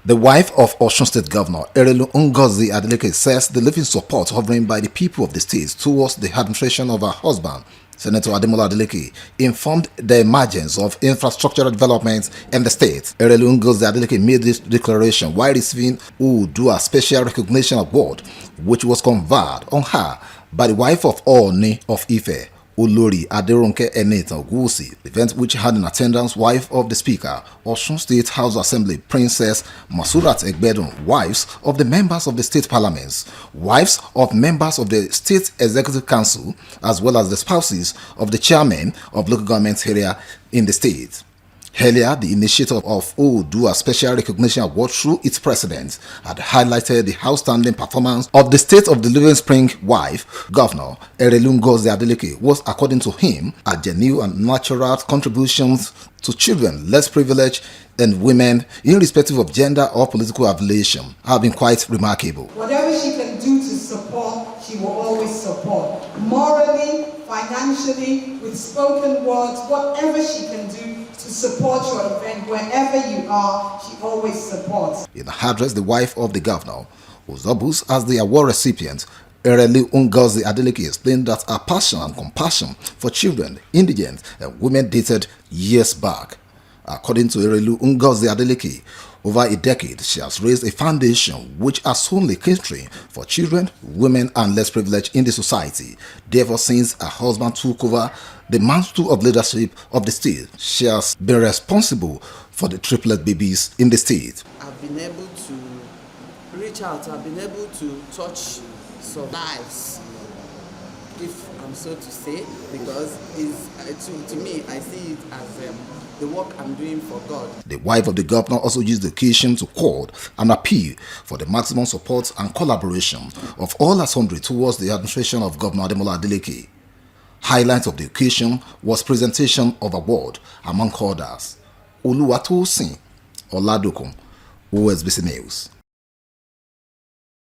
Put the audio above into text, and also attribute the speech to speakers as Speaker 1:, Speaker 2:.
Speaker 1: The wife of Osun State Governor Erelu Ngozi Adeleke says the living support hovering by the people of the state towards the administration of her husband, Senator Ademola Adeleke, informed the emergence of infrastructural developments in the state. Erelu Ngozi Adeleke made this declaration while receiving Oodua Special Recognition Award, which was conferred on her by the wife of Ooni of Ife, Olori Aderonke Eneta Ogusi, event which had in attendance wife of the Speaker, Osun State House Assembly Princess Masurat Egbedun, wives of the members of the state parliaments, wives of members of the State Executive Council, as well as the spouses of the chairmen of local government area in the state. Earlier, the initiator of Oodua Special Recognition Award through its president had highlighted the outstanding performance of the State of the Living Spring wife, Governor Erelu Ngozi Adeleke, was, according to him, a genuine and natural contributions to children less privileged and women, irrespective of gender or political affiliation, have been quite remarkable.
Speaker 2: Whatever she can do to support, she will always support. Morally, financially, with spoken words, whatever she can do to support your event, wherever you are, she always supports.
Speaker 1: In her address, the wife of the governor, Ozobus, as the award recipient, Erelu Ngozi Adeleke explained that her passion and compassion for children, indigent, and women dated years back. According to Erelu Ngozi Adeleke, over a decade, she has raised a foundation which has only catering for children, women, and less privileged in the society. Therefore, since her husband took over the mantle of leadership of the state, she has been responsible for the triplet babies in the state.
Speaker 3: I've been able to reach out, I've been able to touch some lives, if I'm so to say, because to me, I see it as the work I'm doing for God.
Speaker 1: The wife of the governor also used the occasion to call and appeal for the maximum support and collaboration of all assembly towards the administration of Governor Ademola Adeleke. Highlight of the occasion was presentation of award, among others. Oluwatosin Oladokun, OSBC News.